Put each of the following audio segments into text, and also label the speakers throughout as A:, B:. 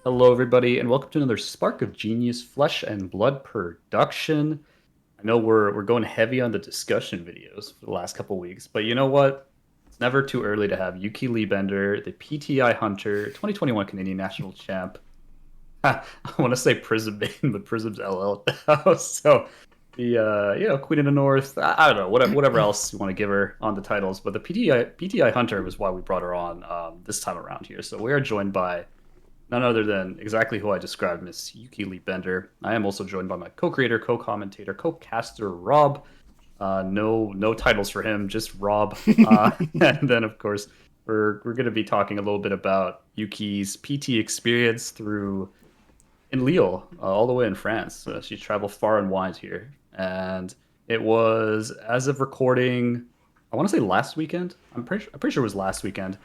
A: Hello, everybody, and welcome to another Spark of Genius Flesh and Blood production. I know we're going heavy on the discussion videos for the last couple weeks, but you know what? It's never too early to have Yuki Bender, the PTI Hunter, 2021 Canadian National Champ. I want to say Prism name, but Prism's LL now. So the Queen of the North. I don't know whatever else you want to give her on the titles, but the PTI Hunter was why we brought her on this time around here. So we are joined by none other than exactly who I described, Miss Yuki Bender. I am also joined by my co-creator, co-commentator, co-caster, Rob. No titles for him, just Rob. And then of course we're going to be talking a little bit about Yuki's PT experience through in Lille, all the way in France. She traveled far and wide here, and it was as of recording. I want to say last weekend. I'm pretty sure it was last weekend.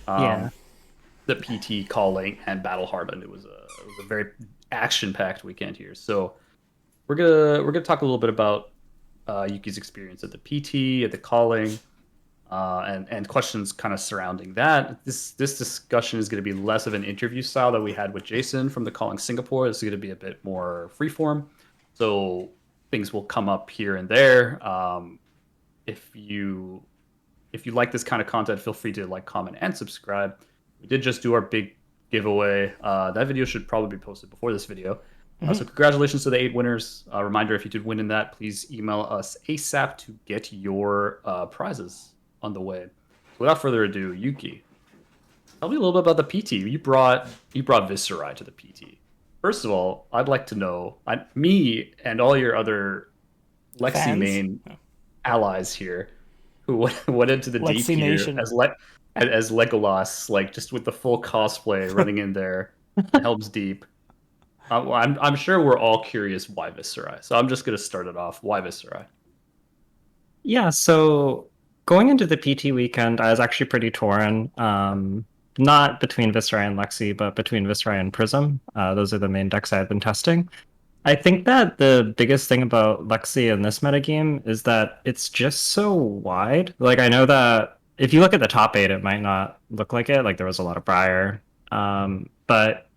B: Yeah.
A: Um, the PT calling and Battle Hardened. It was a very action packed weekend here. So we're gonna talk a little bit about Yuki's experience at the PT, at the calling, and questions kind of surrounding that. This discussion is going to be less of an interview style that we had with Jason from the Calling Singapore. This is going to be a bit more freeform. So things will come up here and there. If you if you like this kind of content, feel free to like, comment, and subscribe. We did just do our big giveaway. That video should probably be posted before this video. So
B: Mhm.
A: congratulations to the 8 winners. Reminder, if you did win in that, please email us ASAP to get your prizes on the way. Without further ado, Yuki, tell me a little bit about the PT. You brought Viscerai to the PT. First of all, I'd like to know, me and all your other Lexi
B: Fans?
A: main allies here who went into the deep
B: Lexi
A: here
B: Nation.
A: as Legolas, like just with the full cosplay running in there, Helm's Deep. Well, I'm sure we're all curious why Viscerai. So I'm just gonna start it off. Why Viscerai?
B: Yeah, so going into the PT weekend, I was actually pretty torn. Not between Viscerai and Lexi, but between Viscerai and Prism. Those are the main decks I had been testing. I think that the biggest thing about Lexi in this metagame is that it's just so wide. Like, I know that if you look at the top eight, it might not look like it. Like, there was a lot of Briar. But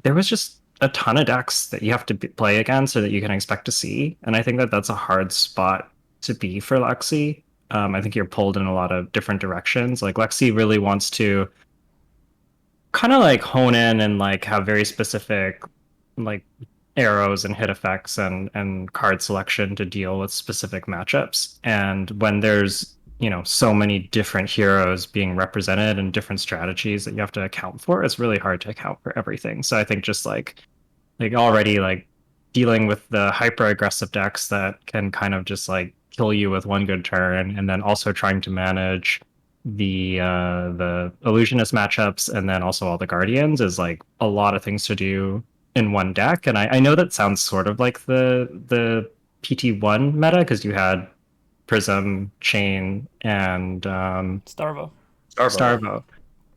B: there was just a ton of decks that you have to play against or that you can expect to see. And I think that that's a hard spot to be for Lexi. I think you're pulled in a lot of different directions. Like Lexi really wants to kind of like hone in and like have very specific like arrows and hit effects and card selection to deal with specific matchups. And when there's so many different heroes being represented and different strategies that you have to account for, it's really hard to account for everything. So I think just like already like dealing with the hyper aggressive decks that can kind of just like kill you with one good turn, and then also trying to manage the illusionist matchups and then also all the guardians is like a lot of things to do in one deck. And I know that sounds sort of like the PT1 meta because you had Prism, Chain, and
C: Starvo.
A: Starvo.
B: Starvo.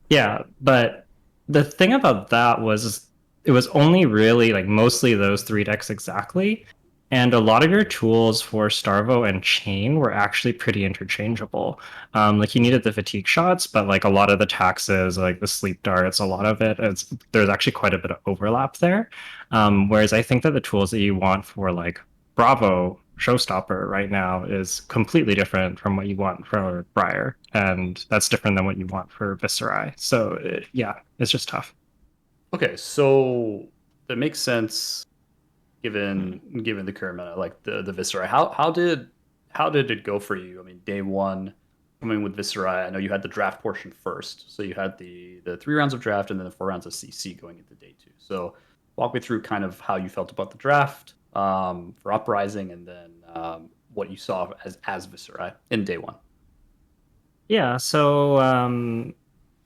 B: Yeah, but the thing about that was it was only really like mostly those three decks exactly. And a lot of your tools for Starvo and Chain were actually pretty interchangeable. Like you needed the fatigue shots, but like a lot of the taxes, like the sleep darts, a lot of there's actually quite a bit of overlap there. Whereas I think that the tools that you want for like Bravo Showstopper right now is completely different from what you want for Briar, and that's different than what you want for Viscerai. So yeah, it's just tough.
A: Okay, so that makes sense
B: Mhm.
A: given the current meta, like the Viscerai. How did it go for you? I mean, day one coming with Viscerai. I know you had the draft portion first, so you had the 3 rounds of draft and then the 4 rounds of CC going into day two. So walk me through kind of how you felt about the draft for Uprising, and then what you saw as Viscerai in day one.
B: Yeah, so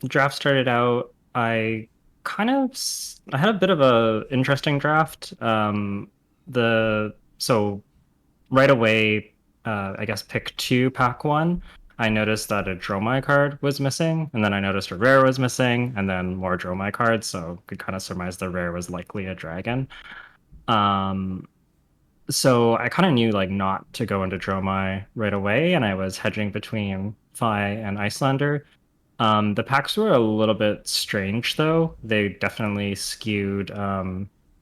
B: the draft started out. I had a bit of a interesting draft. The so right away, I guess pick two, pack one. I noticed that a Dromai card was missing, and then I noticed a rare was missing, and then more Dromai cards. So could kind of surmise the rare was likely a dragon. Um, so I kind of knew like not to go into Dromai right away, and I was hedging between Fi and Icelander. The packs were a little bit strange, though. They definitely skewed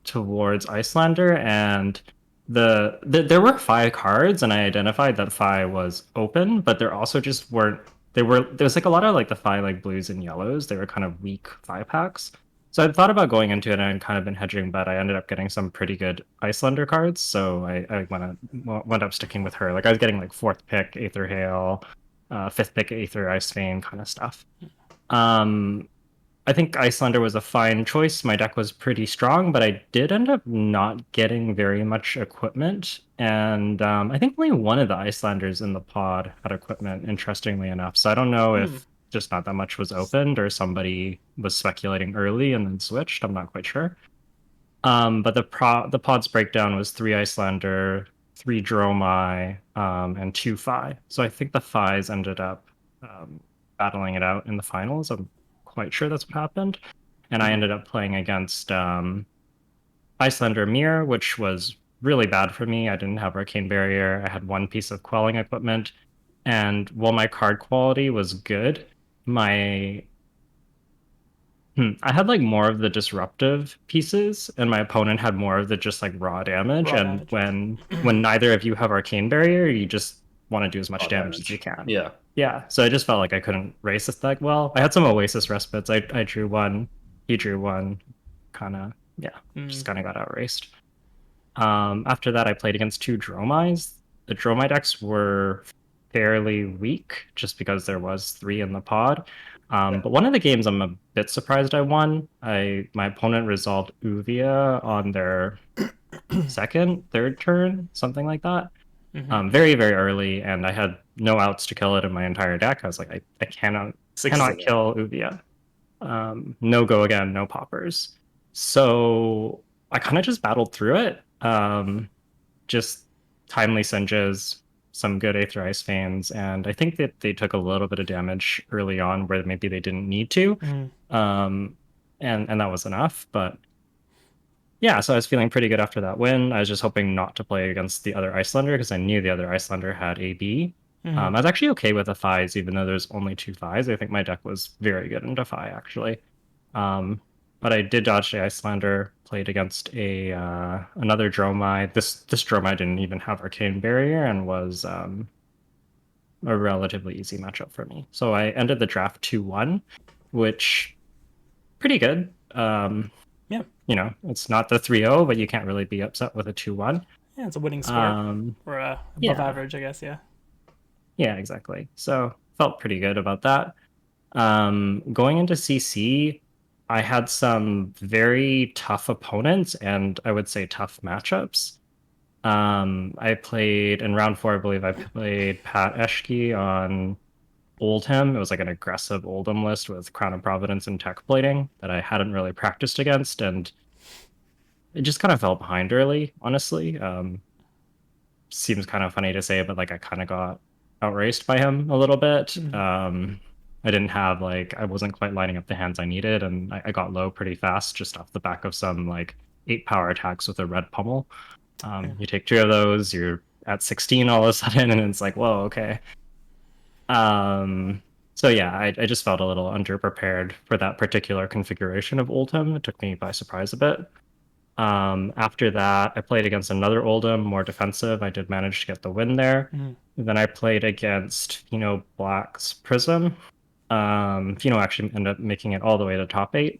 B: towards Icelander, and there were five cards, and I identified that five was open, but there also just weren't. There was like a lot of like the five like blues and yellows. They were kind of weak five packs. So I thought about going into it and kind of been hedging, but I ended up getting some pretty good Icelander cards. So I wound up sticking with her. Like I was getting like fourth pick Aether Hail, fifth pick Aether Ice Vein kind of stuff. Um, I think Icelander was a fine choice. My deck was pretty strong, but I did end up not getting very much equipment. And I think only one of the Icelanders in the pod had equipment, interestingly enough. So I don't know if just not that much was opened or somebody was speculating early and then switched. I'm not quite sure. But the pod's breakdown was three Icelander, three Dromai, and two Phi. So I think the Phis ended up battling it out in the finals. I'm quite sure that's what happened. And I ended up playing against Icelander Mirror, which was really bad for me. I didn't have Arcane Barrier. I had one piece of quelling equipment. And while my card quality was good, my I had like more of the disruptive pieces, and my opponent had more of the just like raw damage.
C: Raw
B: And
C: damage.
B: when neither of you have Arcane Barrier, you just want to do as much damage as you can.
A: Yeah.
B: Yeah. So I just felt like I couldn't race this deck well. I had some Oasis respites. I drew one, he drew one, kind of just kind of got outraced. After that, I played against two Dromais. The Dromai decks were fairly weak just because there was three in the pod. But one of the games I'm a bit surprised I won. My opponent resolved Uvia on their third turn, something like that. Very, very early, and I had no outs to kill it in my entire deck. I was like, I cannot kill Uvia. No go again, no poppers. So I kind of just battled through it. Just timely singes, some good Aether Ice fans, and I think that they took a little bit of damage early on where maybe they didn't need to. And that was enough. But yeah, so I was feeling pretty good after that win. I was just hoping not to play against the other Icelander because I knew the other Icelander had AB. I was actually okay with the Phis, even though there's only two Phis. I think my deck was very good into Phi, actually. But I did dodge the Icelander, played against another Dromai. This Dromai didn't even have Arcane Barrier and was a relatively easy matchup for me. So I ended the draft 2-1, which pretty good.
C: Yeah.
B: You know, it's not the 3-0, but you can't really be upset with a 2-1.
C: Yeah, it's a winning score. Or above average, I guess, yeah.
B: Yeah, exactly. So felt pretty good about that. Going into CC, I had some very tough opponents and I would say tough matchups. I played in round 4, I believe I played Pat Eshke on Oldham. It was like an aggressive Oldham list with Crown of Providence and Tech Plating that I hadn't really practiced against, and it just kind of fell behind early, honestly. Seems kind of funny to say, but like I kind of got outraced by him a little bit. I didn't have I wasn't quite lining up the hands I needed, and I got low pretty fast just off the back of some like 8 power attacks with a red pummel. You take 2 of those, you're at 16 all of a sudden, and it's like, whoa, okay. So yeah, I just felt a little underprepared for that particular configuration of Oldham. It took me by surprise a bit. After that, I played against another Oldham, more defensive. I did manage to get the win there. Then I played against Black's Prism. Actually ended up making it all the way to top 8.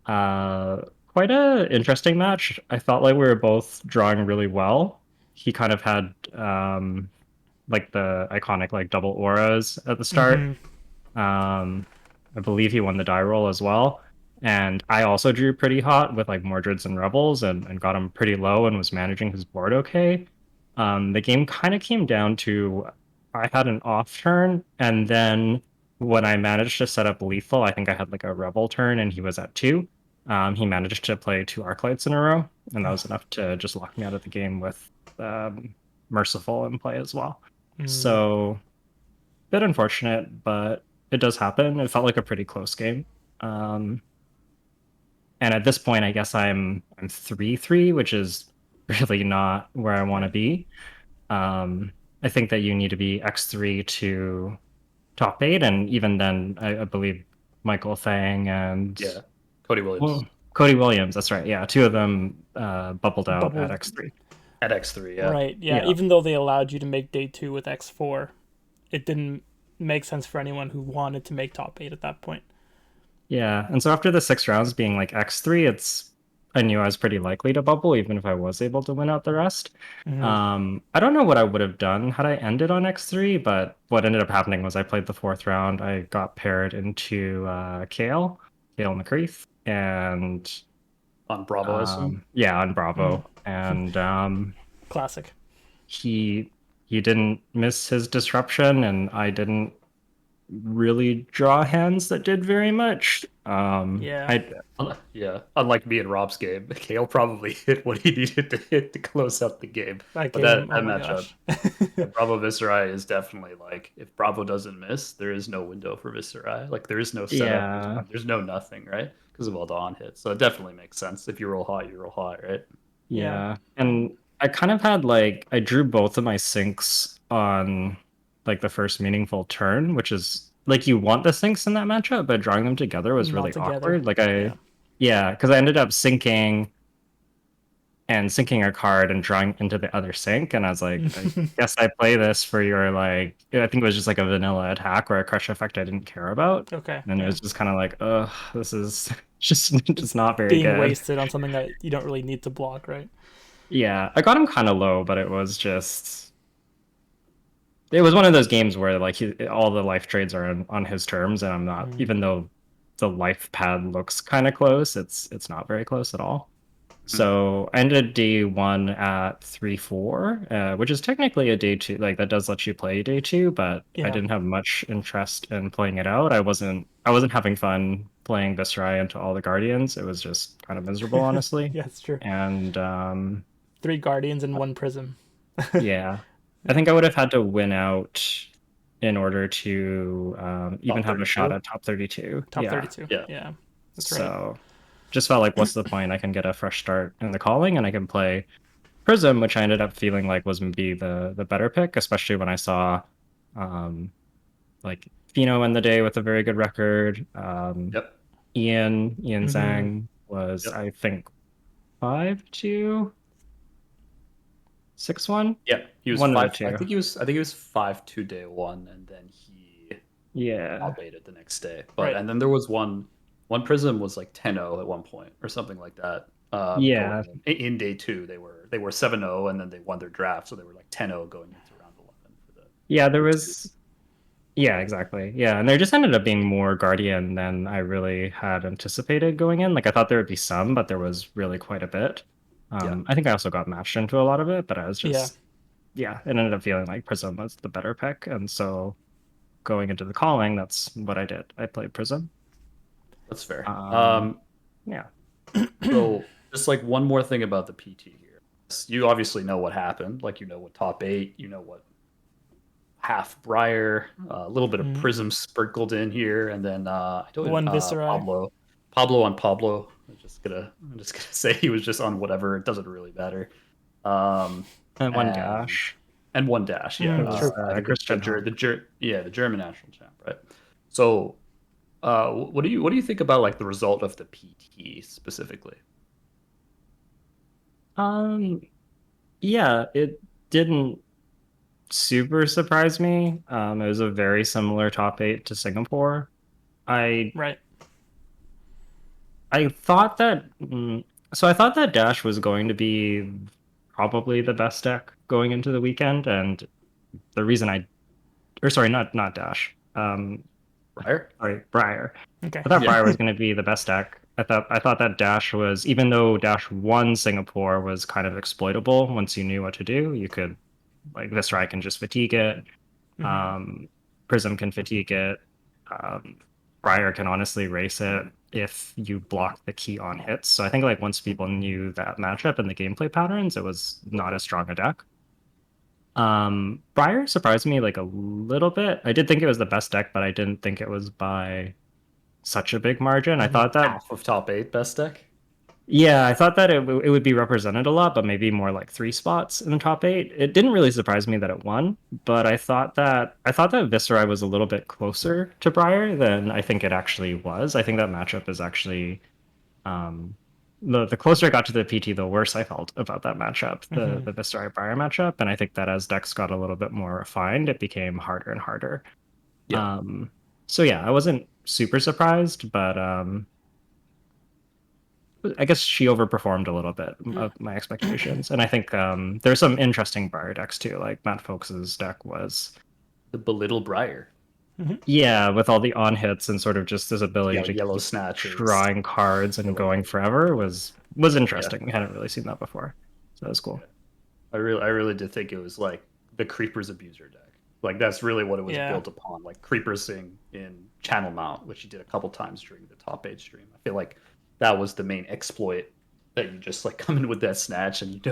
B: Quite a interesting match. I felt like we were both drawing really well. He kind of had like the iconic like double auras at the start. I believe he won the die roll as well. And I also drew pretty hot with like Mordreds and Rebels and got him pretty low and was managing his board okay. The game kind of came down to I had an off turn, and then when I managed to set up lethal, I think I had like a Rebel turn and he was at 2. He managed to play 2 Arclights in a row, and that was enough to just lock me out of the game with Merciful in play as well. So, bit unfortunate, but it does happen. It felt like a pretty close game. And at this point, I guess I'm 3-3, which is really not where I want to be. I think that you need to be X3 to top 8, and even then, I believe Michael Thang and
A: Yeah, Cody Williams
B: well, Cody Williams. That's right. Yeah, two of them bubbled out at
C: Bubbled.
B: X3.
A: at X3. Yeah,
C: Right. Yeah.
B: Yeah.
C: Even though they allowed you to make day 2 with X4, it didn't make sense for anyone who wanted to make top 8 at that point.
B: Yeah, and so after the 6 rounds being like X3, I knew I was pretty likely to bubble, even if I was able to win out the rest. I don't know what I would have done had I ended on X3, but what ended up happening was I played the 4th round. I got paired into Kale McCreath, and
A: on Bravo, I assume.
B: yeah, on Bravo, and
C: Classic.
B: he didn't miss his disruption, and I didn't really draw hands that did very much.
C: Yeah.
A: Yeah, unlike me and Rob's game, Kale probably hit what he needed to hit to close out the game.
C: That
A: But
C: game,
A: that
C: oh my
A: matchup,
C: gosh.
A: Bravo Viscerai is definitely like, if Bravo doesn't miss, there is no window for Viscerai. Like there is no setup,
B: Yeah.
A: there's no nothing, right? Because of all the on hits. So it definitely makes sense. If you roll high, you roll high, right?
B: Yeah. And I kind of had like I drew both of my sinks on like the first meaningful turn, which is like you want the sinks in that matchup, but drawing them together was
C: Not
B: really
C: together.
B: awkward. Like
C: Yeah.
B: yeah, because I ended up sinking a card and drawing into the other sink, and I was like, I guess I play this for your like I think it was just like a vanilla attack or a crush effect I didn't care about.
C: Okay.
B: And it was just kind of like, ugh, this is just not very
C: Being
B: good.
C: wasted on something that you don't really need to block, right?
B: Yeah, I got him kind of low, but it was one of those games where like all the life trades are on his terms, and I'm not, even though the life pad looks kind of close, it's not very close at all. So I ended day 1 at 3-4, which is technically a day 2. Like that does let you play day 2, but I
C: Yeah.
B: didn't have much interest in playing it out. I wasn't having fun playing Viscerai into all the Guardians. It was just kind of miserable, honestly.
C: Yeah, it's true.
B: And
C: 3 Guardians and 1 Prism.
B: yeah, I think I would have had to win out in order to even have a shot at top 32.
C: Top 32.
A: Yeah.
C: Yeah. That's
B: So just felt like, what's the point? I can get a fresh start in the calling, and I can play Prism, which I ended up feeling like was maybe the better pick, especially when I saw like Fino in the day with a very good record.
A: Yep.
B: Ian Zhang was, I think, 5-2, 6-1.
A: Yeah, he was
B: One of the
A: 5.
B: two.
A: I think he was 5-2 day 1, and then he outbaited the next day. But and then there was one Prism was like 10-0 at one point or something like that.
B: Yeah.
A: In day 2, they were 7-0, and then they won their draft, so they were like 10-0 going into round 11 for the.
B: Yeah, there was. Yeah, exactly. Yeah, and there just ended up being more Guardian than I really had anticipated going in. Like I thought there would be some, but there was really quite a bit. I think I also got matched into a lot of it, but I was just it ended up feeling like Prism was the better pick, and so going into the calling, that's what I did. I played Prism.
A: That's fair.
B: Yeah.
A: So just like one more thing about the PT here. You obviously know what happened. Like you know what top 8, you know what half Briar, a little bit of Prism sprinkled in here, and then I don't
C: One Viscerai.
A: Pablo on Pablo. I'm just gonna say he was just on whatever. It doesn't really matter.
B: And one dash.
A: And one dash, yeah.
B: The
A: German national champ, right? So, what do you think about like the result of the PT specifically?
B: Yeah, it didn't super surprise me. It was a very similar top 8 to Singapore. I thought that I thought that Dash was going to be probably the best deck going into the weekend, and the reason not Dash.
A: Briar?
B: Sorry, Briar.
C: Okay.
B: I thought Briar was going to be the best deck. I thought that Dash was, even though Dash 1 Singapore was kind of exploitable once you knew what to do, you could, like, Viscerai can just fatigue it. Prism can fatigue it. Briar can honestly race it if you block the key on hits. So I think like once people knew that matchup and the gameplay patterns, it was not as strong a deck. Briar surprised me like a little bit. I did think it was the best deck, but I didn't think it was by such a big margin. I thought that
A: half of top 8 best deck.
B: Yeah, I thought that it would be represented a lot, but maybe more like three spots in the top eight. It didn't really surprise me that it won, but I thought that Viscerai was a little bit closer to Briar than I think it actually was. I think that matchup is actually um the closer I got to the PT, the worse I felt about that matchup, the Viscerai Briar matchup. And I think that as decks got a little bit more refined, it became harder and harder.
A: Yeah.
B: Um so yeah, I wasn't super surprised, but I guess she overperformed a little bit of my expectations, and I think there's some interesting Briar decks too. Like Matt Folks's deck was,
A: The Belittle Briar.
B: yeah, with all the on hits and sort of just this ability
A: Yeah,
B: to
A: yellow
B: keep
A: snatches.
B: drawing cards and
A: Yellow
B: going
A: cards.
B: forever was
A: Yeah.
B: interesting. We hadn't really seen that before, so that was cool.
A: I really did think it was like the Creepers Abuser deck. Like that's really what it was
C: Yeah.
A: built upon. Like Creepersing in Channel Mount, which he did a couple times during the top eight stream. I feel like that was the main exploit that you just like come in with that snatch and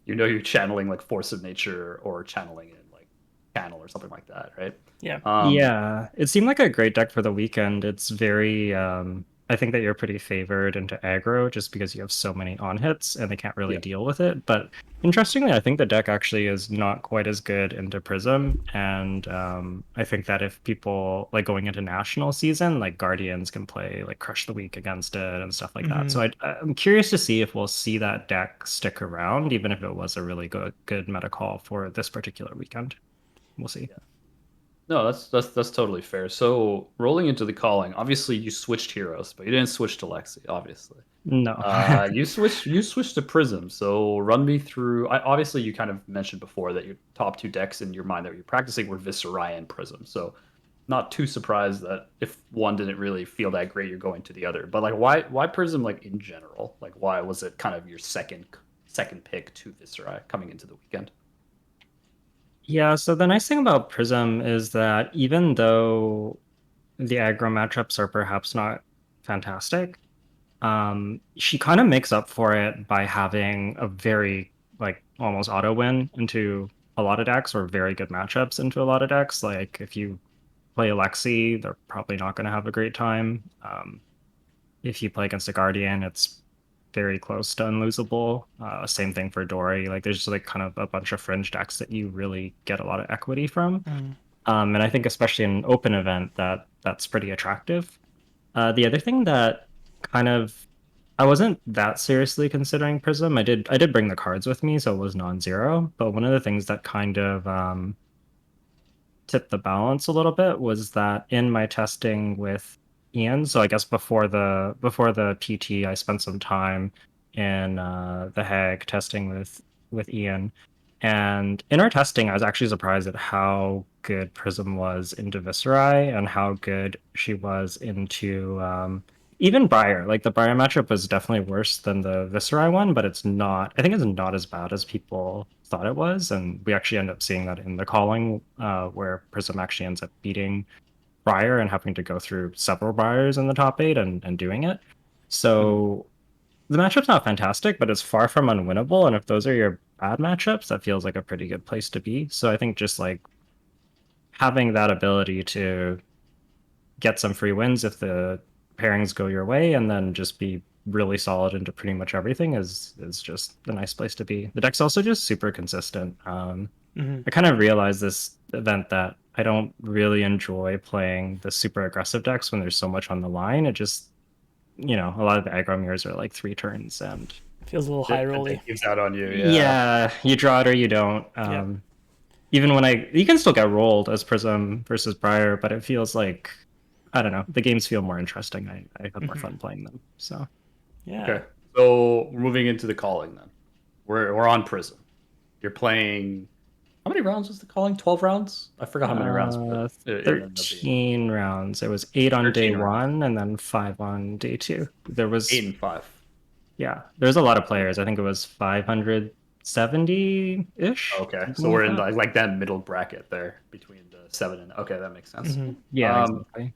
A: you know you're channeling like Force of Nature or channeling in like channel or something like that, right?
C: Yeah.
B: Yeah, it seemed like a great deck for the weekend. It's very, I think that you're pretty favored into aggro just because you have so many on hits and they can't really
A: Yeah.
B: deal with it. But interestingly, I think the deck actually is not quite as good into Prism. And I think that if people like going into national season, like Guardians can play like Crush the Week against it and stuff like that. So I'm curious to see if we'll see that deck stick around, even if it was a really good meta call for this particular weekend. We'll see.
A: No, that's totally fair. So rolling into the calling, obviously you switched heroes, but you didn't switch to Lexi, obviously.
B: No.
A: You switched to Prism. So run me through. Obviously, you kind of mentioned before that your top two decks in your mind that you're practicing were Viscerai and Prism. So not too surprised that if one didn't really feel that great, you're going to the other. But like, why Prism like in general? Like, why was it kind of your second pick to Viscerai coming into the weekend?
B: Yeah, so the nice thing about Prism is that even though the aggro matchups are perhaps not fantastic, she kind of makes up for it by having a very like almost auto win into a lot of decks or very good matchups into a lot of decks. Like if you play Alexi, they're probably not going to have a great time. If you play against a Guardian, it's very close to unlosable. Same thing for Dory. Like there's just like kind of a bunch of fringe decks that you really get a lot of equity from. And I think especially in an open event that's pretty attractive. The other thing that kind of I wasn't that seriously considering Prism. I did bring the cards with me, so it was non-zero. But one of the things that kind of tipped the balance a little bit was that in my testing with Ian, so I guess before the PT, I spent some time in the Hague testing with Ian. And in our testing, I was actually surprised at how good Prism was into Viscerai and how good she was into even Briar. Like the Briar matchup was definitely worse than the Viscerai one, but I think it's not as bad as people thought it was. And we actually end up seeing that in the calling, where Prism actually ends up beating Briar and having to go through several Briars in the top eight and doing it.
A: Mhm.
B: So the matchup's not fantastic, but it's far from unwinnable. And if those are your bad matchups, that feels like a pretty good place to be. So I think just like having that ability to get some free wins if the pairings go your way, and then just be really solid into pretty much everything is just a nice place to be. The deck's also just super consistent. I kind of realized this event that I don't really enjoy playing the super aggressive decks when there's so much on the line. It just, a lot of the aggro mirrors are like 3 turns, and
C: Feels a little high rolly.
A: It gives out on you, yeah.
B: yeah, you draw it or you don't.
C: Yep.
B: Even when you can still get rolled as Prism versus Briar, but it feels like, I don't know, the games feel more interesting. I have more fun playing them. So
C: Yeah.
A: Okay, so moving into the calling then. We're on Prism. You're playing. How many rounds was the calling? 12 rounds? I forgot how many rounds, but
B: uh
A: it ended up being
B: 13 rounds. It was 8 on day
A: 13 rounds.
B: one and then 5 on day two. There
A: Eight
B: was,
A: and five.
B: yeah, there's a lot of players. I think it was 570-ish,
A: Okay,
B: something
A: so
B: like
A: we're in
B: that.
A: like that middle bracket there between the seven and okay, that makes sense.
B: Yeah,
A: Um,
B: exactly.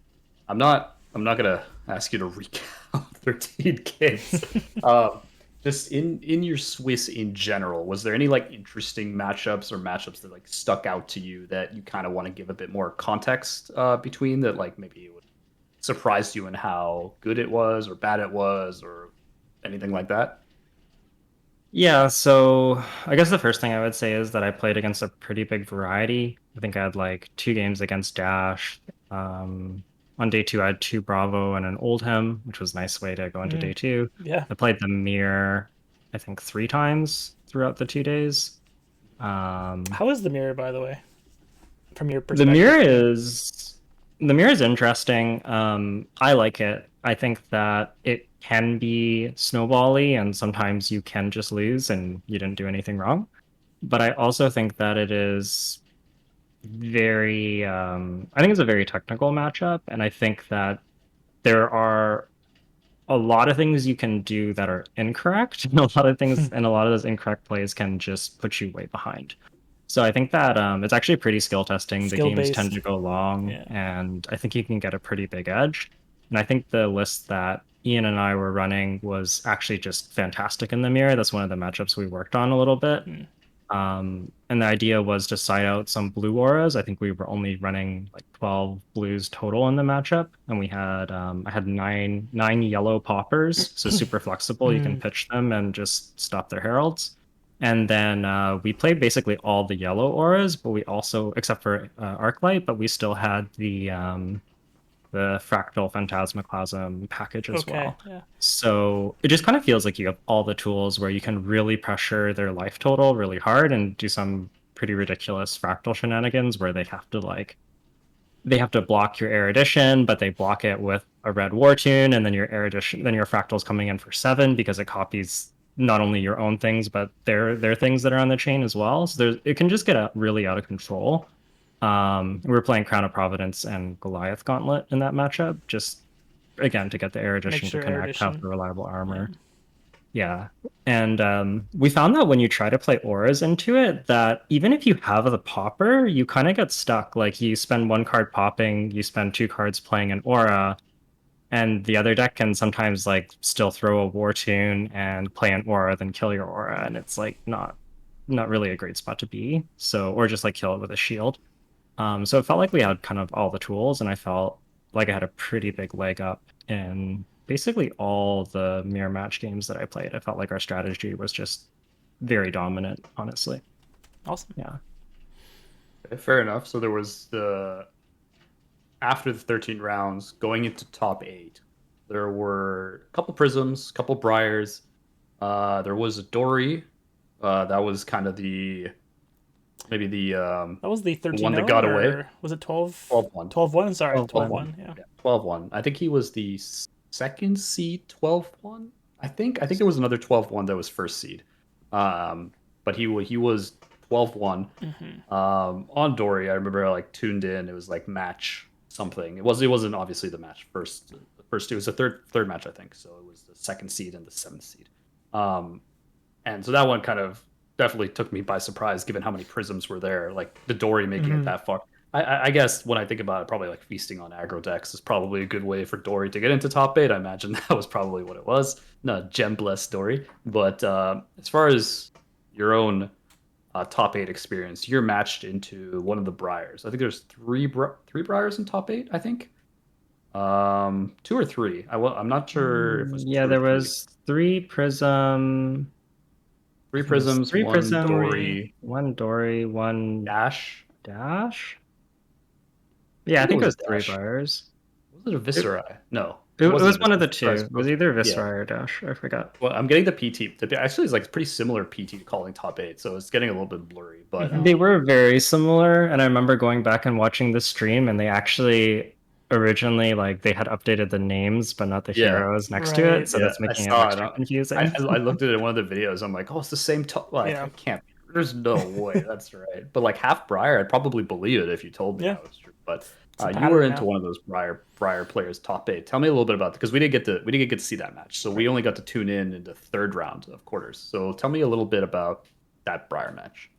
A: I'm not gonna ask you to recount 13 games. Um, just in your Swiss in general, was there any like interesting matchups that like stuck out to you that you kind of want to give a bit more context between that like maybe it would surprise you in how good it was or bad it was or anything like that?
B: Yeah, so I guess the first thing I would say is that I played against a pretty big variety. I think I had like 2 games against Dash. On day two, I had 2 Bravo and an Oldham, which was a nice way to go into day two.
C: Yeah.
B: I played the Mirror, I think 3 times throughout the 2 days.
C: How is the mirror, by the way, from your
B: The
C: perspective?
B: mirror is the mirror is interesting. I like it. I think that it can be snowbally, and sometimes you can just lose and you didn't do anything wrong. But I also think that it is very. I think it's a very technical matchup, and I think that there are a lot of things you can do that are incorrect, and a lot of things, and a lot of those incorrect plays can just put you way behind. So I think that it's actually pretty skill testing. The
C: Skill
B: games tend
C: based.
B: to go long,
C: Yeah.
B: and I think you can get a pretty big edge. And I think the list that Ian and I were running was actually just fantastic in the mirror. That's one of the matchups we worked on a little bit.
C: Hmm.
B: And the idea was to side out some blue auras. I think we were only running like 12 blues total in the matchup, and we had I had nine yellow poppers, so super flexible. You can
C: Mm.
B: pitch them and just stop their heralds. And then we played basically all the yellow auras, but we also, except for Arclight, but we still had the fractal phantasmaclasm package as
C: Okay.
B: well.
C: Yeah.
B: So it just kind of feels like you have all the tools where you can really pressure their life total really hard and do some pretty ridiculous fractal shenanigans where they have to block your erudition, but they block it with a red war tune, and then your erudition, then your fractal's coming in for 7 because it copies not only your own things but their things that are on the chain as well. So it can just get really out of control. We were playing Crown of Providence and Goliath Gauntlet in that matchup, just again to get the
C: Make
B: erudition to
C: sure
B: connect, have
C: erudition.
B: the reliable
C: Yeah.
B: armor. Yeah. And we found that when you try to play auras into it, that even if you have the popper, you kind of get stuck. Like you spend 1 card popping, you spend 2 cards playing an aura, and the other deck can sometimes like still throw a war tune and play an aura, then kill your aura, and it's like not really a great spot to be. So, or just like kill it with a shield. So it felt like we had kind of all the tools, and I felt like I had a pretty big leg up in basically all the mirror match games that I played. I felt like our strategy was just very dominant, honestly.
C: Awesome.
B: Yeah.
A: Okay, fair enough. So there was after the 13 rounds, going into top 8, there were a couple Prisms, a couple Briars. There was a Dory. That was kind of maybe the
C: That was the
A: one
C: 13-0,
A: that got away.
C: or was it 12?
A: 12-1.
C: 12-1? Sorry,
B: 12-1.
C: 12-1. Yeah.
A: Yeah, 12-1. I think he was the second seed 12-1. I think there was another 12-1 that was first seed. But he was 12-1. On Dory, I remember I like tuned in. It was like match something. It wasn't obviously the match first. The first it was the third match, I think. So it was the second seed and the 7th seed. And so that one kind of definitely took me by surprise, given how many prisms were there. Like the Dory making it that far. I guess when I think about it, probably like feasting on aggro decks is probably a good way for Dory to get into top 8. I imagine that was probably what it was. Not gem blessed Dory. But as far as your own top 8 experience, you're matched into one of the Briars. I think there's three Briars in top 8. I think 2 or 3. I'm not sure if it was
B: Yeah,
A: 2 or
B: there
A: 3.
B: was 3 Prism. I
A: 3
B: think it was
A: Prisms,
B: three
A: 1
B: Prism,
A: Dory,
B: 1 Dory, 1
A: Dash.
B: Dash.
A: I
B: Yeah, I
A: think it
B: think it
A: was
B: was
A: a
B: three
A: Dash.
B: Briars.
A: Was it a
B: It,
A: Viscerai? No,
B: it,
A: it
B: it
A: wasn't
B: was
A: a
B: one of the
A: Viscerai.
B: two. It was either
A: Yeah.
B: Viscerai or Dash. I forgot.
A: Well, I'm getting the PT. Actually, it's like pretty similar PT to calling top 8, so it's getting a little bit blurry. But
B: They were very similar, and I remember going back and watching the stream, and they actually originally like they had updated the names but not the
A: yeah,
B: heroes next to it,
C: Right.
B: so
A: yeah,
B: that's
A: I
B: making it
A: saw it.
B: extra
A: I,
B: confusing.
A: I looked at it in one of the videos. I'm like, oh, it's the same top. Like,
C: Yeah.
A: it can't be. There's no way that's right. But like half Briar, I'd probably believe it if you told me
C: Yeah.
A: that was true. But
C: It's a
A: you were
C: pattern
A: into
C: now.
A: one of those Briar players, top 8. Tell me a little bit about because we didn't get to see that match, so we only got to tune in the third round of quarters. So tell me a little bit about that Briar match.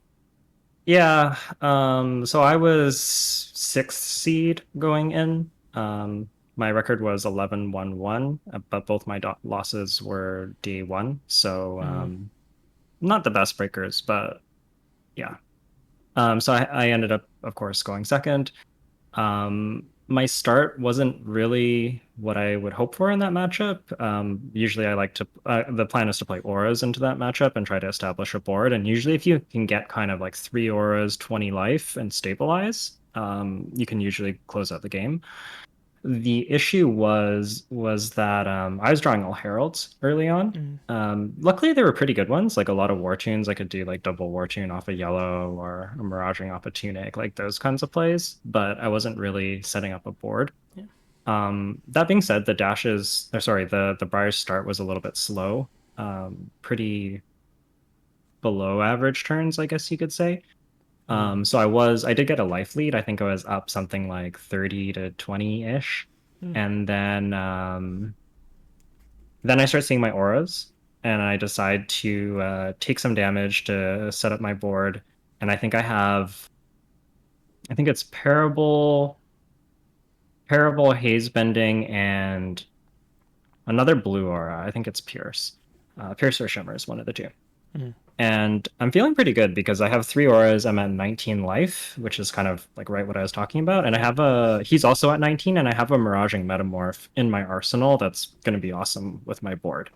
B: Yeah, so I was 6th seed going in. My record was 11-1-1, but both my losses were D1, so not the best breakers, but yeah. So I ended up, of course, going second. my start wasn't really what I would hope for in that matchup. Usually I like to, the plan is to play auras into that matchup and try to establish a board. And usually if you can get kind of like 3 auras, 20 life and stabilize, you can usually close out the game. The issue was that I was drawing all heralds early on. Luckily they were pretty good ones, like a lot of war tunes. I could do like double war tune off a yellow or a miraging off a tunic, like those kinds of plays. But I wasn't really setting up a board.
C: Yeah.
B: That being said, the dashes, or sorry, the Briar's start was a little bit slow. Pretty below average turns, I guess you could say. So I did get a life lead. I think I was up something like 30 to 20-ish. And then I start seeing my auras and I decide to take some damage to set up my board. And I think it's Parable, Haze Bending, and another blue aura. I think it's Pierce. Pierce or Shimmer is one of the two. And I'm feeling pretty good because I have 3 auras. I'm at 19 life, which is kind of like right what I was talking about. And I have he's also at 19, and I have a Miraging Metamorph in my arsenal that's going to be awesome with my board.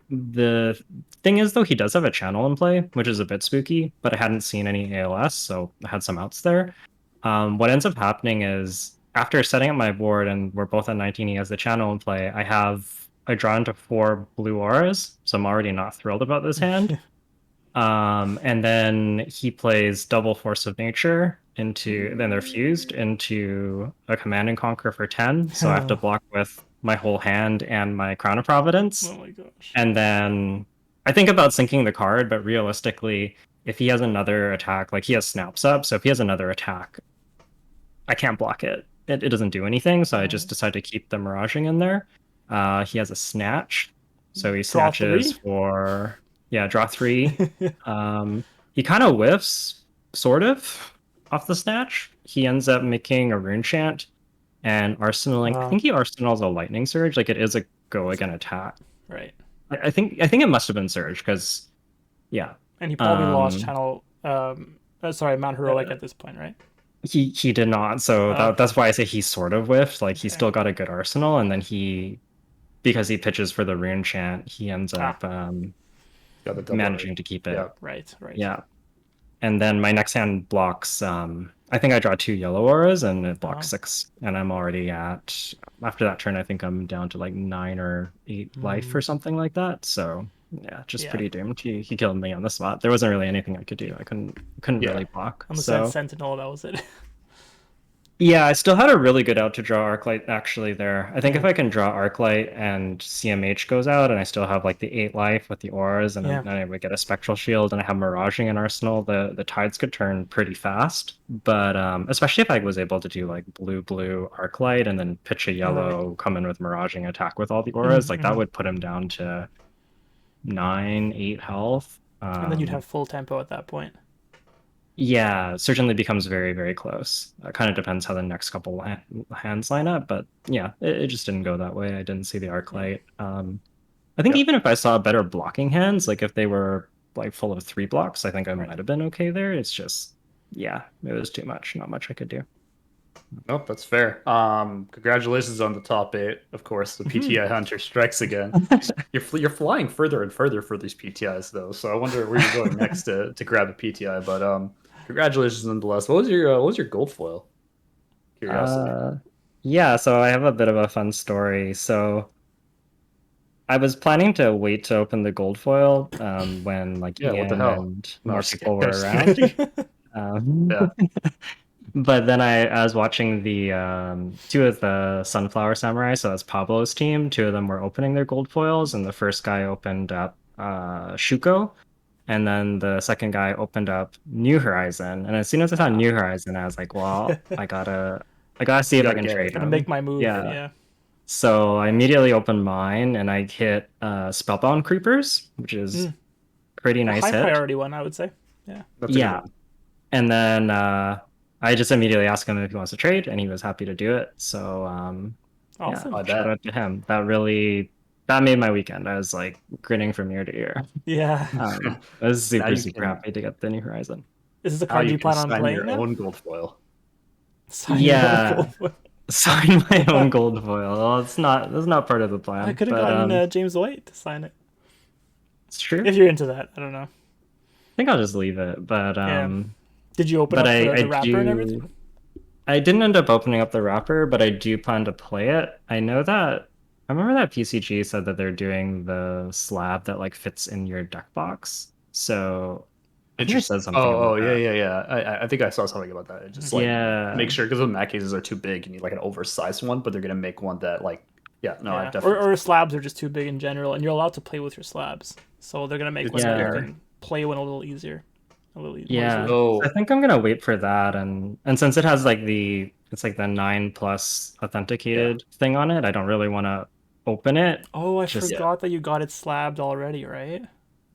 B: The thing is, though, he does have a channel in play, which is a bit spooky, but I hadn't seen any ALS, so I had some outs there. What ends up happening is after setting up my board and we're both at 19, he has the channel in play, I draw into 4 blue auras, so I'm already not thrilled about this hand. And then he plays double Force of Nature then they're fused into a Command and Conquer for 10, so I have to block with my whole hand and my Crown of Providence.
C: Oh my gosh.
B: And then I think about sinking the card, but realistically, if he has another attack, like he has snaps up, so if he has another attack, I can't block it. It doesn't do anything, so I just decide to keep the Miraging in there. He has a Snatch, so he snatches for draw 3. He kind of whiffs, sort of, off the Snatch. He ends up making a Rune Chant and arsenaling. I think he arsenals a Lightning Surge. Like it is a go again attack.
C: Right.
B: I think it must have been Surge because, yeah.
C: And he probably lost channel. Mount Heroic at this point, right?
B: He did not. So that's why I say he sort of whiffed. Like he still got a good arsenal, and then because he pitches for the Rune Chant, he ends up managing to keep it.
C: Yeah. Right.
B: Yeah. And then my next hand blocks. I think I draw 2 yellow auras, and it blocks 6. And I'm already after that turn, I think I'm down to like 9 or 8 life or something like that. So yeah, pretty doomed. He killed me on the spot. There wasn't really anything I could do. I couldn't really block.
C: Unless that Sentinel, that was it.
B: Yeah, I still had a really good out to draw Arclight actually there. I think if I can draw Arclight and CMH goes out and I still have like the 8 life with the auras and then I would get a Spectral Shield and I have Miraging in Arsenal, the tides could turn pretty fast. But especially if I was able to do like blue Arclight and then pitch a yellow, come in with Miraging attack with all the auras, like that would put him down to 9, 8 health.
C: And then you'd have full tempo at that point.
B: Yeah, certainly becomes very, very close. It kind of depends how the next couple hands line up, but yeah, it just didn't go that way. I didn't see the Arclight. I think even if I saw better blocking hands, like if they were like full of 3 blocks, I think I might have been okay there. It's just, yeah, it was too much. Not much I could do.
A: Nope, that's fair. Congratulations on the top 8. Of course, the PTI Hunter strikes again. You're flying further and further for these PTIs though, so I wonder where you're going next to grab a PTI. But congratulations nonetheless. What was your gold foil? Curiosity.
B: Yeah, so I have a bit of a fun story. So I was planning to wait to open the gold foil when like Ian and more people were around.
A: Yeah.
B: But then I was watching the 2 of the Sunflower Samurai, so that's Pablo's team. 2 of them were opening their gold foils, and the first guy opened up Shuko, and then the second guy opened up New Horizon. And as soon as I saw New Horizon, I was like, well, I gotta see if I can trade him.
C: Make my move. Yeah.
B: So I immediately opened mine, and I hit Spellbound Creepers, which is pretty nice hit.
C: High priority one, I would say. Yeah.
B: Yeah. And then I just immediately asked him if he wants to trade, and he was happy to do it. So,
C: awesome.
B: Shout out to him. That made my weekend. I was like grinning from ear to ear.
C: Yeah.
B: I was super happy to get the New Horizon.
C: Is this a card you plan on playing?
A: Your own gold foil.
C: Sign your own
B: Yeah.
C: gold foil.
B: Sign my own gold foil. Well, that's not part of the
C: I
B: plan.
C: could have
B: But
C: gotten James White to sign it.
B: it's true.
C: If you're into that, I don't know.
B: I think I'll just leave it.
C: Yeah. Did you open up
B: I
C: the wrapper and everything?
B: do. I didn't end up opening up the wrapper, but I do plan to play it. I know that I remember that PCG said that they're doing the slab that like fits in your deck box. So I think it
A: Interesting.
B: says something about
A: Yeah,
B: that.
A: yeah, yeah. I think I saw something about that. It just like
B: Yeah.
A: make sure because the mat cases are too big, you need like an oversized one, but they're gonna make one that like yeah, no, I've
C: Yeah.
A: definitely
C: Or slabs are just too big in general, and you're allowed to play with your slabs. So they're gonna make one
A: it's
C: that you
B: Yeah.
C: can play one a little easier, more
B: Yeah.
C: easily.
B: So I
A: so
B: think I'm gonna wait for that and since it has like it's like the 9+
A: yeah.
B: authenticated thing on it, I don't really want to open it.
C: Oh, I
B: Just
A: Yeah.
C: forgot that you got it slabbed already, right?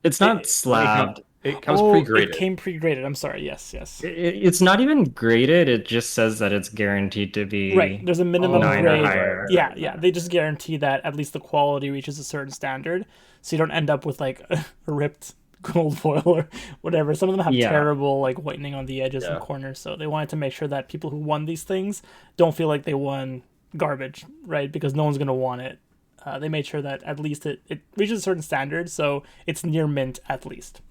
B: it's not
C: It,
B: slabbed.
A: It comes
C: oh, it
A: pre-graded.
C: came pre-graded. I'm sorry. Yes, yes.
B: It's not even graded. It just says that it's guaranteed to
C: Right.
B: be
C: There's a minimum
A: Oh,
B: 9 or
C: grade.
B: higher.
C: Yeah, yeah. They just guarantee that at least the quality reaches a certain standard, so you don't end up with like a ripped gold foil or whatever. Some of them have
B: Yeah.
C: terrible like whitening on the edges and
A: Yeah.
C: corners, so they wanted to make sure that people who won these things don't feel like they won garbage, right? Because no one's gonna want it. They made sure that at least it reaches a certain standard, so it's near mint at least.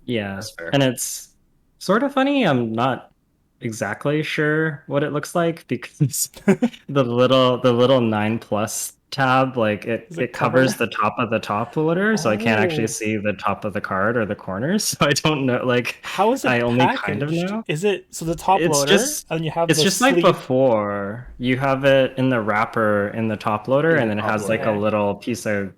B: Yeah.
A: That's fair.
B: And it's sort of funny. I'm not exactly sure what it looks like because the little 9+ tab, like
C: Does
B: it
C: it cover?
B: covers the top of the top loader, so I can't actually
C: Oh,
B: see the top of the card or the corners. So I don't know, like
C: how is
B: I
C: it
B: only kind of
C: packaged?
B: know.
C: Is it so the top
B: It's
C: loader
B: just
C: and you have
B: it's
C: the
B: just like
C: sleeve?
B: before. You have it in the wrapper in the top loader,
A: In the
B: and then it
A: top
B: has like a
A: loader.
C: Okay.
B: little piece of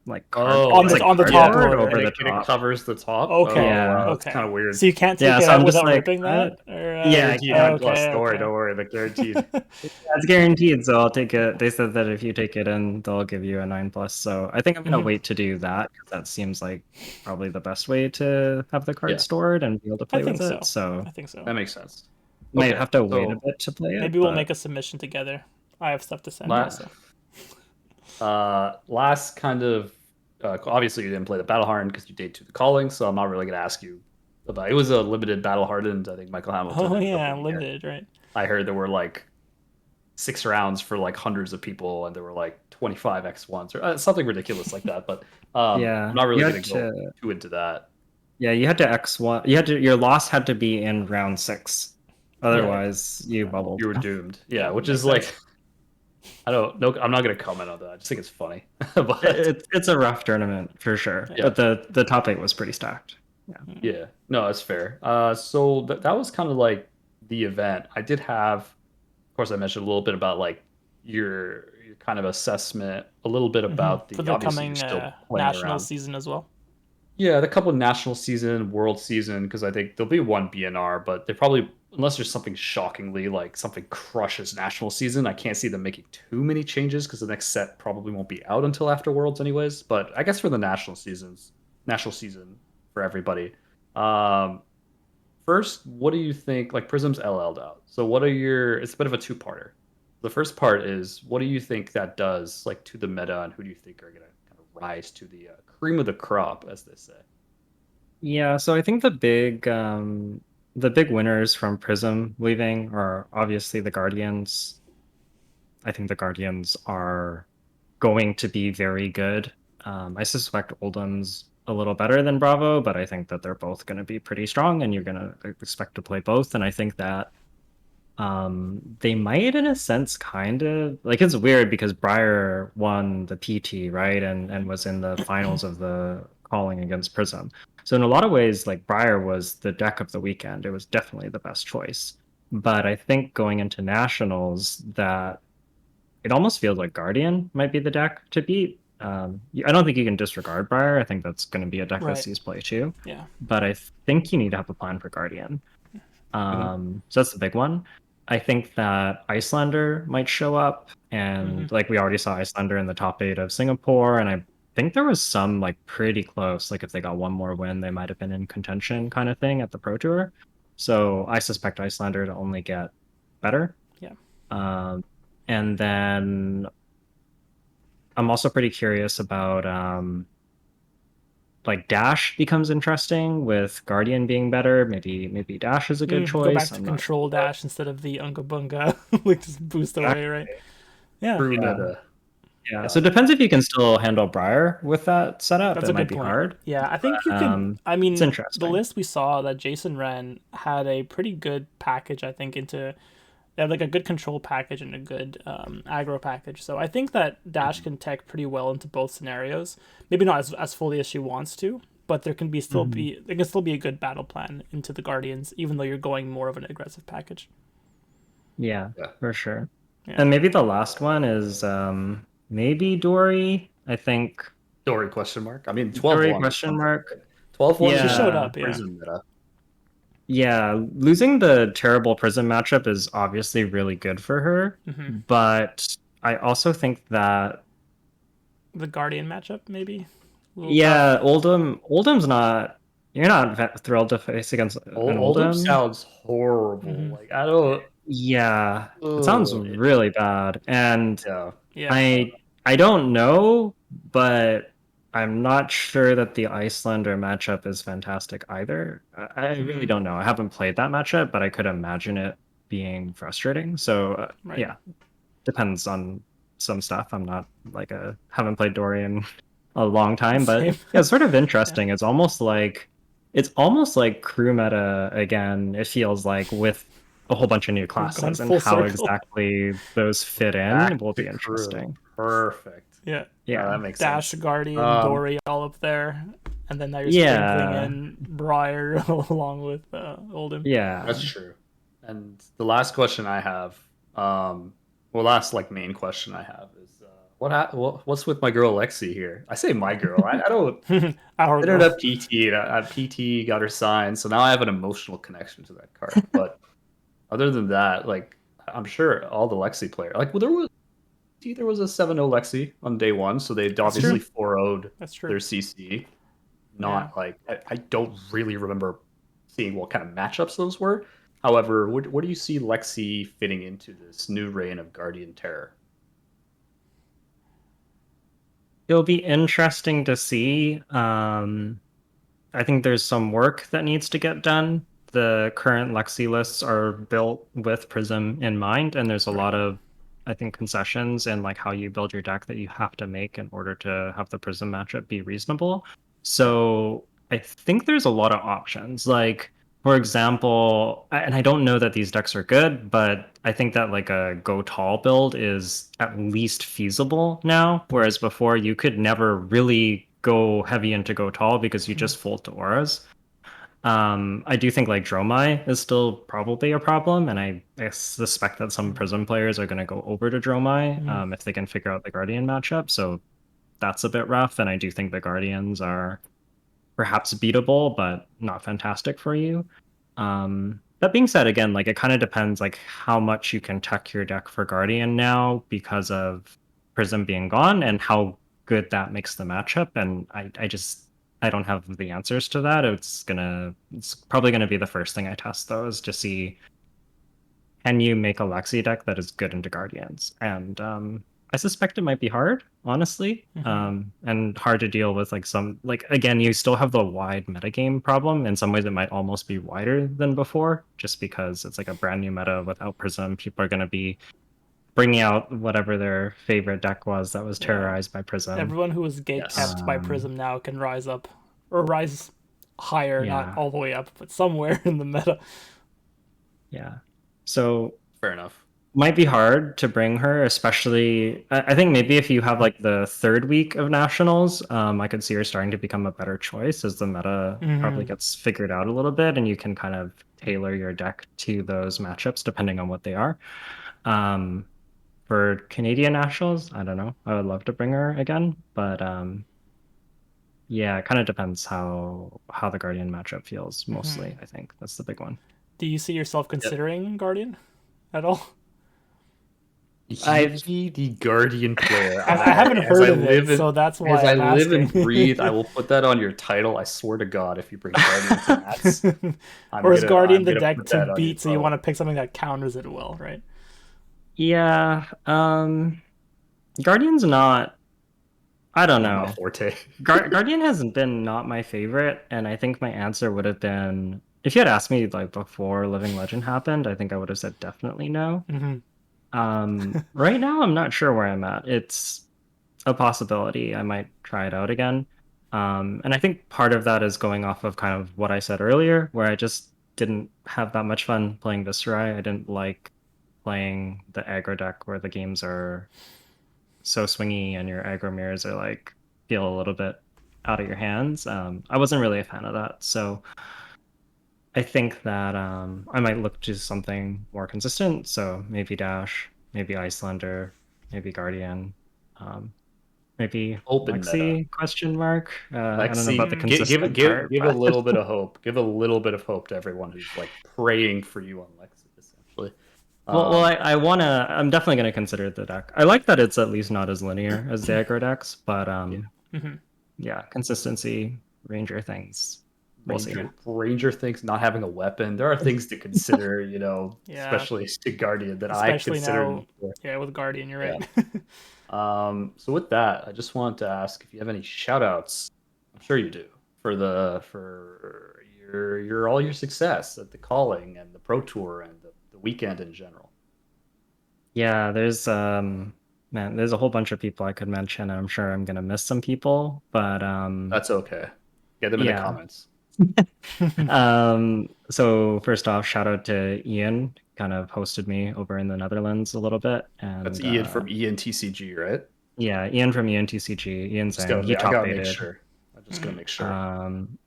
B: like card.
A: Oh,
C: On
B: It's
C: the
B: like
C: on the top
B: cardboard
C: loader.
B: over the
A: and it
B: top.
A: covers the top.
C: Okay.
A: Oh
B: Yeah.
A: wow, that's kind
C: Okay.
A: of weird.
C: So you can't take
B: Yeah,
C: it
B: so
C: out
B: I'm just
C: without
B: like,
C: ripping that? Or
B: yeah, I
A: Guaranteed 9
B: can't.
A: plus
C: okay,
A: story.
C: okay.
A: Don't worry, they're guaranteed.
B: It's guaranteed, so I'll take it. They said that if you take it in, they'll give you a 9+. So I think I'm gonna
C: Mhm.
B: wait to do that because that seems like probably the best way to have the card
A: Yeah,
B: stored and be able to
C: I
B: play
C: think
B: with it.
C: so.
B: So
C: I think so.
A: that makes sense.
B: might
A: Okay,
B: have to wait a
A: so
B: bit to play it,
C: Maybe we'll make
B: but
C: a submission together. I have stuff to send
A: la-
C: also.
A: last kind of obviously you didn't play the battle hardened because you did to the calling, so I'm not really gonna ask you about. It was a limited battle hardened. I think Michael Hamilton
C: Oh
A: ended up
C: yeah,
A: winning it.
C: limited, right?
A: I heard there were like 6 rounds for like hundreds of people, and there were like 25 X1s or something ridiculous like that. But I'm
B: yeah,
A: not really
B: you
A: gonna
B: had
A: go
B: to.
A: too into that.
B: Yeah, you had to X1. Your loss had to be in round 6.
C: Right.
B: Otherwise, you
A: You
B: bubbled.
A: were doomed. Yeah,
C: Yeah,
A: which
C: makes
A: is
C: sense.
A: like I don't know. I'm not gonna comment on that. I just think it's funny. But
B: It's a rough tournament for sure,
C: Yeah.
A: yeah,
B: but the top 8 was pretty stacked. Yeah.
A: yeah, no, that's fair. So that was kind of like the event. I did have, of course, I mentioned a little bit about like your kind of assessment, a little bit about
C: For
A: the
C: the
A: obviously you're
C: coming
A: still playing
C: national
A: around.
C: season as well.
A: Yeah, the couple national season, world season, because I think there'll be one BNR, but they probably, unless there's something shockingly like something crushes national season, I can't see them making too many changes because the next set probably won't be out until after worlds, anyways. But I guess for the national season for everybody. Um, First, what do you think? Like Prism's LL'd out, so what are your? It's a bit of a two-parter. The first part is what do you think that does like to the meta, and who do you think are gonna kind of rise to the cream of the crop, as they say?
B: Yeah, so I think the big winners from Prism leaving are obviously the Guardians. I think the Guardians are going to be very good. I suspect Oldham's a little better than Bravo, but I think that they're both going to be pretty strong, and you're going to expect to play both. And I think that they might, in a sense, kind of like it's weird because Briar won the PT, right, and was in the finals of the calling against Prism. So in a lot of ways, like Briar was the deck of the weekend. It was definitely the best choice. But I think going into nationals, that it almost feels like Guardian might be the deck to beat. I don't think you can disregard Briar. I think that's going to be a deck that
C: Right.
B: sees play too.
C: Yeah.
B: But I think you need to have a plan for Guardian.
A: Mhm.
B: So that's the big one. I think that Icelander might show up,
C: hmm
B: and like we already saw Icelander in the top 8 of Singapore, and I think there was some like pretty close. Like if they got one more win, they might have been in contention kind of thing at the Pro Tour. So I suspect Icelander to only get better.
C: Yeah.
B: Um, and then I'm also pretty curious about like Dash becomes interesting with Guardian being better. Maybe Dash is a good
C: Go back
B: choice.
C: to
B: I'm not
C: control
B: sure.
C: dash instead of the Unga Bunga, like just boost away, right?
B: Exactly.
C: Yeah,
A: True
B: Yeah.
A: meta.
B: Yeah. So it depends if you can still handle Briar with that setup.
C: that's
B: It
C: a
B: might
C: good
B: be
C: point.
B: hard.
C: Yeah, I think you can. I
B: It's
C: mean, the
B: interesting.
C: list we saw that Jason ran had a pretty good package. I think into they have like a good control package and a good aggro package. So I think that Dash can tech pretty well into both scenarios. Maybe not as fully as she wants to, but there can
B: Mhm.
C: still be a good battle plan into the Guardians, even though you're going more of an aggressive package.
B: Yeah,
A: Yeah.
B: for sure.
C: Yeah.
B: And maybe the last one is maybe Dory. I think
A: Dory question mark. I mean, 12
B: Dory
A: one is
B: question
A: something.
B: mark.
A: 12 1
C: She
A: is
C: showed
B: Yeah.
C: up, yeah.
A: Prism meta.
B: Yeah, losing the terrible Prism matchup is obviously really good for her,
C: Hmm.
B: but I also think that
C: The Guardian matchup, maybe? A little
B: yeah,
C: tough.
B: Oldham's not you're not thrilled to face against an
A: Oldham
B: Oldham.
A: sounds horrible.
C: Hmm.
A: Like, I don't.
B: Yeah, it sounds
A: Ugh,
B: really bad. And
A: yeah.
C: Yeah.
B: I don't know, but I'm not sure that the Icelander matchup is fantastic either. I really
C: Hmm.
B: don't know. I haven't played that matchup, but I could imagine it being frustrating. So
C: Right.
B: yeah, depends on some stuff. I'm not like a haven't played Dorian a long time, but
C: Same.
B: yeah, it's sort of
C: Yeah.
B: interesting. It's almost like crew meta again. It feels like with a whole bunch of new
C: We've gone
B: classes and
C: full
B: how
C: circle.
B: exactly those fit in
A: Back
B: will
A: to
B: be
A: crew.
B: interesting.
A: Perfect.
C: Yeah.
A: No,
B: Yeah.
A: that makes
C: Dash,
A: sense.
C: Guardian,
A: Um,
C: Dory all up there. And then now you're sprinkling
B: Yeah.
C: in Briar along with Oldham.
B: Yeah.
A: that's true. And the last question I have, well, last like main question I have is, what's with my girl Lexi here? I say my girl. I don't.
C: Our
A: I ended
C: girl.
A: up PT. PT got her signed, so now I have an emotional connection to that card. But other than that, like I'm sure all the Lexi players, like well, there was a 7-0 Lexi on day one, so they
C: That's
A: obviously
C: true.
A: 4-0'd
C: That's true.
A: their CC.
C: Yeah.
A: Not like I don't really remember seeing what kind of matchups those were. However, where do you see Lexi fitting into this new reign of Guardian Terror?
B: It'll be interesting to see. I think there's some work that needs to get done. The current Lexi lists are built with Prism in mind, and there's a
A: Right.
B: lot of, I think, concessions and like how you build your deck that you have to make in order to have the Prism matchup be reasonable.
A: Yeah.
B: So I think there's a lot of options. Like, for example, and I don't know that these decks are good, but I think that like a go tall build is at least feasible now, whereas before you could never really go heavy into go tall because you
C: Mhm.
B: just fold to auras. I do think like Dromai is still probably a problem, and I suspect that some Prism players are going to go over to Dromai
C: Mhm.
B: if they can figure out the Guardian matchup. So that's a bit rough, and I do think the Guardians are perhaps beatable, but not fantastic for you. That being said, again, like it kind of depends like how much you can tech your deck for Guardian now because of Prism being gone and how good that makes the matchup. And I don't have the answers to that. It's probably gonna be the first thing I test though, is to see can you make a Lexi deck that is good into Guardians? And I suspect it might be hard, honestly,
C: Mhm.
B: and hard to deal with. Like again, you still have the wide metagame problem. In some ways, it might almost be wider than before, just because it's like a brand new meta without Prism. People are going to be bringing out whatever their favorite deck was that was
C: Yeah.
B: terrorized by Prism.
C: Everyone who was gate
A: Yes.
C: kept by Prism now can rise up, or rise higher, not
B: Yeah,
C: all the way up, but somewhere in the meta.
B: yeah. So
A: Fair enough.
B: might be hard to bring her, especially I think maybe if you have like the third week of nationals, I could see her starting to become a better choice as the meta probably
C: Hmm.
B: gets figured out a little bit, and you can kind of tailor your deck to those matchups depending on what they are. Um, for Canadian nationals, I don't know. I would love to bring her again, but yeah, it kind of depends how the Guardian matchup feels.
C: Hmm.
B: Mostly, I think that's the big one.
C: Do you see yourself
A: Yep.
C: considering Guardian at all?
B: I've
A: Yuki, the Guardian player.
C: I haven't
A: As
C: heard
A: I
C: of it,
A: live
C: so
A: and
C: that's
A: as
C: why
A: I
C: I'm
A: live
C: asking.
A: and breathe, I will put that on your title. I swear to God, if you bring Guardian to Nats,
C: Or is Guardian
A: I'm
C: the
A: gonna
C: deck
A: put
C: to
A: that on your
C: beat, so you want to
A: profile.
C: pick something that counters it well, right?
B: Yeah, Guardian's not I don't
A: Not my
B: know.
A: forte.
B: Guardian hasn't been not my favorite, and I think my answer would have been if you had asked me like before Living Legend happened, I think I would have said definitely no.
C: Hmm.
B: Right now I'm not sure where I'm at. It's a possibility. I might try it out again. And I think part of that is going off of kind of what I said earlier, where I just didn't have that much fun playing Viscerai. I didn't like playing the aggro deck where the games are so swingy and your aggro mirrors are like feel a little bit out of your hands. I wasn't really a fan of that. So I think that I might look to something more consistent. So maybe Dash, maybe Icelander, maybe Guardian. Um, Maybe
A: Open meta.
B: Lexi question mark. I don't know about
A: Lexi,
B: the
A: give it
B: consistent part,
A: give a
B: but
A: little bit of hope. Give a little bit of hope to everyone who's like praying for you on Lexi, essentially.
B: well,
A: Um,
B: I'm definitely gonna consider the deck. I like that it's at least not as linear as the aggro decks, but
A: yeah.
C: Hmm.
B: yeah, consistency, Ranger things. We'll see.
A: Ranger things not having a weapon. There are things to consider,
C: Yeah,
A: especially to Guardian that I
C: especially
A: considered
C: now.
A: before.
C: Yeah, with Guardian, you're
A: Yeah.
C: right.
A: So with that, I just wanted to ask if you have any shout outs. I'm sure you do for your all your success at the calling and the pro tour and the weekend in general.
B: Yeah, there's man, there's a whole bunch of people I could mention. I'm sure I'm gonna miss some people, but
A: That's okay. Get them in the
B: yeah.
A: comments.
B: So first off, shout out to Ian, kind of hosted me over in the Netherlands a little bit,
A: That's
B: and
A: Ian from ENTCG, right?
B: yeah, Ian from ENTCG, Ian
A: Just
B: Zhang,
A: gotta,
B: he
A: I
B: top
A: gotta make
B: aided.
A: sure. I'm just gonna
C: Mhm.
A: make sure.
B: Um,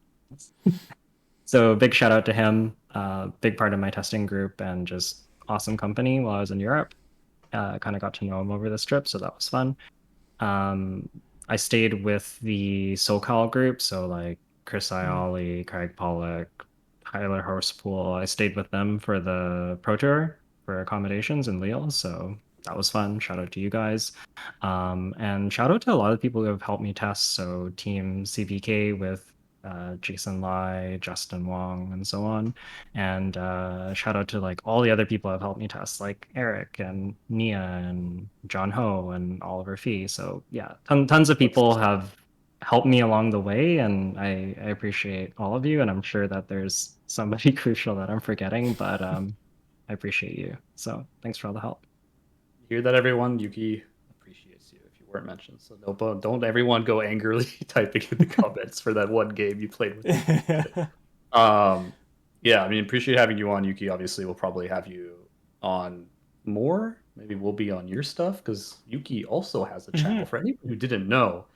B: so big shout out to him, big part of my testing group and just awesome company while I was in Europe. Kind of got to know him over this trip, so that was fun. Um, I stayed with the SoCal group, so like Chris
C: Mhm.
B: Ioli, Craig Pollock, Tyler Horsepool. I stayed with them for the Pro Tour for accommodations in Lille, so that was fun. Shout out to you guys. And shout out to a lot of people who have helped me test. So Team CVK with Jason Lai, Justin Wong, and so on. And shout out to like all the other people who have helped me test, like Eric and Nia and John Ho and Oliver Fee. So yeah, tons of people
A: That's
B: have helped me along the way, and I appreciate all of you. And I'm sure that there's somebody crucial that I'm forgetting, but I appreciate you. So thanks for all the help.
A: hear that, everyone. Yuki appreciates you if you weren't mentioned. So don't everyone go angrily typing in the comments for that one game you played with him. Um, yeah, I mean, appreciate having you on, Yuki. Obviously, we'll probably have you on more. Maybe we'll be on your stuff because Yuki also has a channel.
C: Mhm.
A: For anyone who didn't know,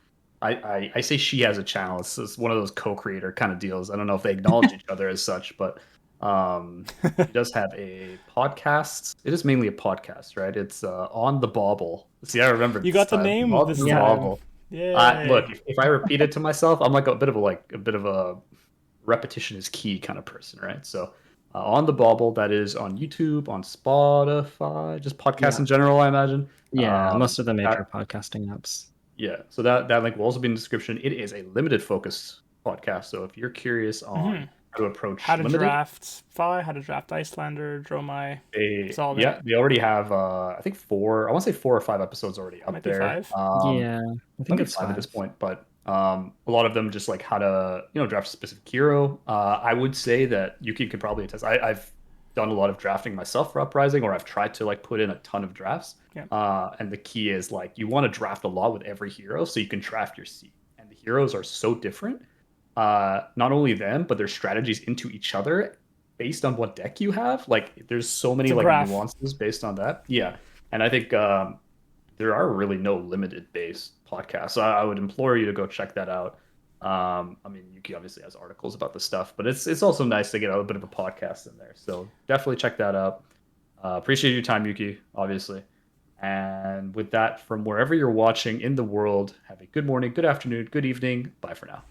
A: I say she has a channel. It's one of those co-creator kind of deals. I don't know if they acknowledge each other as such, but she does have a podcast. It is mainly a podcast, right? It's on the Bobble. See, I remember
C: You
A: this
C: got the
A: time.
C: name
A: On
C: this
A: the
B: Yeah.
C: time.
A: Bobble. Look,
C: Yay.
A: if I repeat it to myself, I'm like a bit of a repetition is key kind of person, right? So on the Bobble, that is on YouTube, on Spotify, just podcasts
B: Yeah.
A: in general, I imagine.
B: Yeah. Most of the major
A: That
B: podcasting apps.
A: yeah, so that link will also be in the description. It is a limited focus podcast, so if you're curious on
C: Mhm.
A: how to
C: How
A: approach
C: to
A: limited,
C: draft Fi, how to draft Icelander, Dromai. It's all
A: yeah,
C: there.
A: they already have I think four. I want to say 4 or 5 episodes already up
C: Might be
A: there.
C: 5.
B: Yeah, I
A: Might
B: think
A: be
B: it's
A: 5 at this
B: 5.
A: point, but a lot of them just like how to draft a specific hero. I would say that Yuki could probably attest. I've done a lot of drafting myself for Uprising, or I've tried to like put in a ton of drafts.
C: Yeah.
A: And the key is like you want to draft a lot with every hero so you can draft your seed. And the heroes are so different. Not only them, but their strategies into each other based on what deck you have. Like there's so
C: It's
A: many
C: a
A: like
C: graph.
A: nuances based on that. Yeah. And I think there are really no limited based podcasts. So I would implore you to go check that out. I mean, Yuki obviously has articles about the stuff, but it's also nice to get a little bit of a podcast in there. So definitely check that out. Appreciate your time, Yuki, obviously. And with that, from wherever you're watching in the world, have a good morning, good afternoon, good evening. Bye for now.